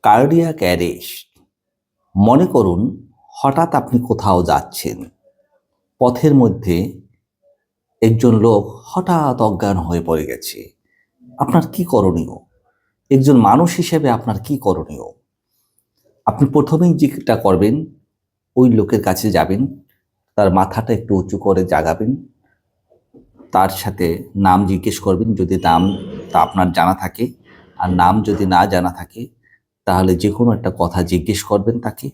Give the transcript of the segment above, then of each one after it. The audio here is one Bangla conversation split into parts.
Cardiac arrest. মনে করুন হঠাৎ আপনি কোথাও যাচ্ছেন, পথের মধ্যে একজন লোক হঠাৎ অজ্ঞান হয়ে পড়ে গেছে। আপনার কি করণীয়? একজন মানুষ হিসেবে আপনার কি করণীয়? আপনি প্রথমেই যেটা করবেন, ওই লোকের কাছে যাবেন, তার মাথাটা একটু উঁচু করে জাগাবেন, তার সাথে নাম জিজ্ঞেস করবেন যদি নাম তা আপনার জানা থাকে। আর নাম যদি না জানা থাকে তাহলে যে কোনো একটা কথা জিজ্ঞেস করবেন তাকে।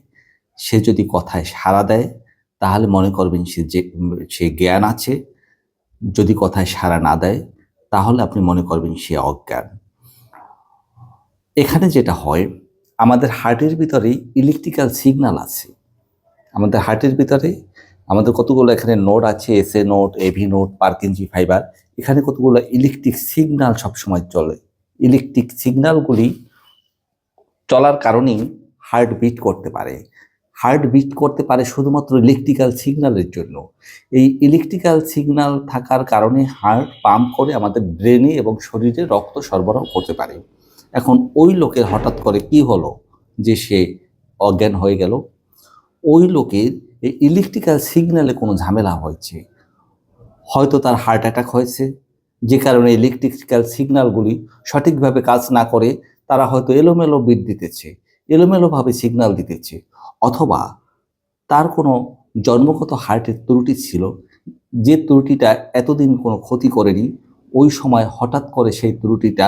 সে যদি কথায় সাড়া দেয় তাহলে মনে করবেন সে জ্ঞান আছে। যদি কথায় সাড়া না দেয় তাহলে আপনি মনে করবেন সে অজ্ঞান। এখানে যেটা হয়, আমাদের হার্টের ভিতরে ইলেকট্রিক্যাল সিগন্যাল আছে। আমাদের হার্টের ভিতরে আমাদের কতগুলো এখানে নোড আছে, SA node, AV node, Purkinje fibre. এখানে কতগুলো ইলেকট্রিক সিগন্যাল সবসময় চলে। ইলেকট্রিক সিগন্যালগুলি চলার কারণেই হার্ট বিট করতে পারে। হার্ট বিট করতে পারে শুধুমাত্র ইলেকট্রিক্যাল সিগন্যালের জন্য। এই ইলেকট্রিক্যাল সিগন্যাল থাকার কারণে হার্ট পাম্প করে আমাদের ব্রেনে এবং শরীরে রক্ত সরবরাহ করতে পারে। এখন ওই লোকের হঠাৎ করে কি হলো যে সে অজ্ঞান হয়ে গেল? ওই লোকের এই ইলেকট্রিক্যাল সিগন্যালে কোনো ঝামেলা হয়েছে, হয়তো তার হার্ট অ্যাটাক হয়েছে, যে কারণে ইলেকট্রিক্যাল সিগন্যালগুলি সঠিকভাবে কাজ না করে তারা হয়তো এলোমেলো বিট দিতেছে, এলোমেলোভাবে সিগন্যাল দিতেছে। অথবা তার কোনো জন্মগত হার্টের ত্রুটি ছিল, যে ত্রুটিটা এতদিন কোনো ক্ষতি করেনি, ওই সময় হঠাৎ করে সেই ত্রুটিটা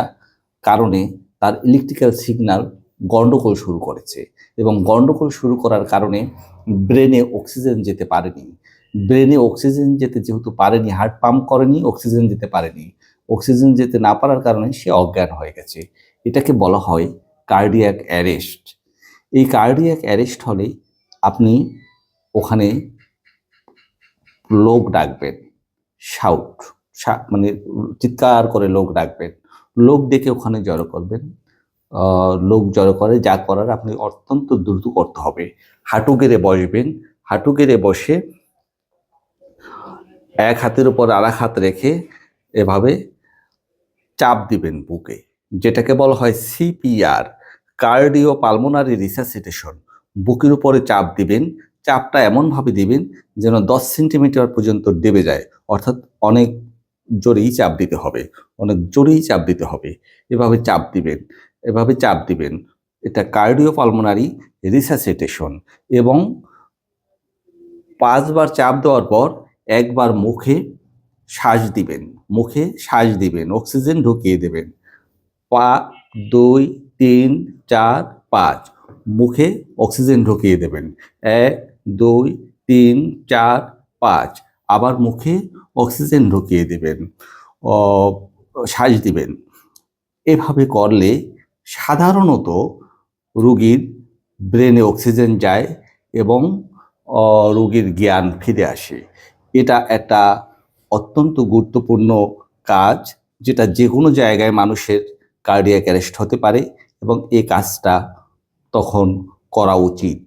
কারণে তার ইলেকট্রিক্যাল সিগন্যাল গণ্ডগোল শুরু করেছে। এবং গণ্ডগোল শুরু করার কারণে ব্রেনে অক্সিজেন যেতে পারেনি। ব্রেনে অক্সিজেন যেতে যেহেতু পারেনি, হার্ট পাম্প করেনি, অক্সিজেন যেতে পারেনি। অক্সিজেন যেতে না পারার কারণে সে অজ্ঞান হয়ে গেছে। এটাকে বলা হয় কার্ডিয়াক অ্যারেস্ট। এই কার্ডিয়াক অ্যারেস্ট হলে আপনি ওখানে লোক ডাকবেন, শাউট, মানে চিৎকার করে লোক ডাকবেন। লোক ডেকে ওখানে জড়ো করবেন। লোক জড়ো করে যা করার আপনি অত্যন্ত দ্রুত করতে হবে। হাঁটু গেড়ে বসবেন। হাঁটু গেড়ে বসে এক হাতের উপর আর এক হাত রেখে এভাবে চাপ দিবেন বুকে, যেটাকে বলা হয় সিপিআর, কার্ডিও পালমোনারি রিসাসিটেশন। বুকের উপরে চাপ দিবেন। চাপটা এমনভাবে দিবেন যেন 10 সেন্টিমিটার পর্যন্ত দেবে যায়, অর্থাৎ অনেক জোরেই চাপ দিতে হবে, অনেক জোরেই চাপ দিতে হবে। এভাবে চাপ দিবেন, এভাবে চাপ দিবেন। এটা কার্ডিও পালমোনারি রিসাসিটেশন। এবং 5 বার চাপ দেওয়ার পর একবার মুখে শ্বাস দিবেন, মুখে শ্বাস দিবেন, অক্সিজেন ঢুকিয়ে দেবেন। 2, 3, 4, 5 মুখে অক্সিজেন ঢুকিয়ে দেবেন। 1, 2, 3, 4, 5 আবার মুখে অক্সিজেন ঢুকিয়ে দেবেন, শ্বাস দিবেন। এভাবে করলে সাধারণত রোগীর ব্রেনে অক্সিজেন যায় এবং রোগীর জ্ঞান ফিরে আসে। এটা একটা অত্যন্ত গুরুত্বপূর্ণ কাজ, যেটা যে কোনো জায়গায় মানুষের কার্ডিয়াক অ্যারেস্ট হতে পারে এবং এই কাজটা তখন করা উচিত।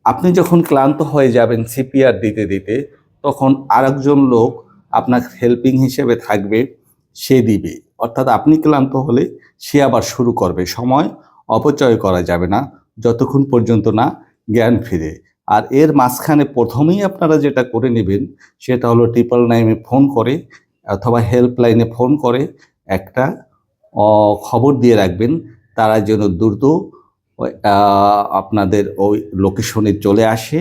আপনি যখন ক্লান্ত হয়ে যাবেন সিপিআর দিতে দিতে, তখন আরেকজন লোক আপনার হেল্পিং হিসেবে থাকবে, সে দিবে। অর্থাৎ আপনি ক্লান্ত হলে সে আবার শুরু করবে। সময় অপচয় করা যাবে না যতক্ষণ পর্যন্ত না জ্ঞান ফিরে। আর এর মাঝখানে প্রথমেই আপনারা যেটা করে নেবেন সেটা হলো 999-এ ফোন করে অথবা হেল্পলাইনে ফোন করে একটা খবর দিয়ে রাখবেন, তারা যেন দ্রুত আপনাদের ওই লোকেশনে চলে আসে।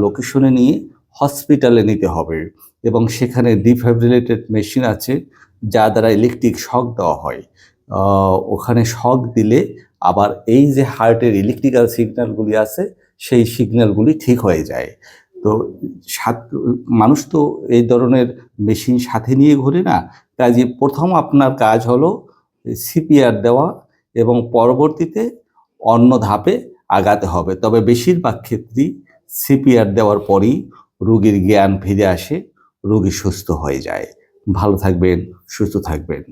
লোকেশনে নিয়ে হসপিটালে নিতে হবে এবং সেখানে ডিফাইব্রিলেটেড মেশিন আছে যা দ্বারা ইলেকট্রিক শক দেওয়া হয়। ওখানে শক দিলে আবার এই যে হার্টের ইলেকট্রিক্যাল সিগন্যালগুলি আছে সেই সিগন্যালগুলি ঠিক হয়ে যায়। তো মানুষ তো এই ধরনের মেশিন সাথে নিয়ে ঘুরে না, কাজে প্রথম আপনার কাজ হলো সিপিআর দেওয়া এবং পরবর্তীতে অন্য ধাপে আগাতে হবে। তবে বেশিরভাগ ক্ষেত্রেই সিপিআর দেওয়ার পরই রোগীর জ্ঞান ফিরে আসে, রোগী সুস্থ হয়ে যায়। ভালো থাকবেন, সুস্থ থাকবেন।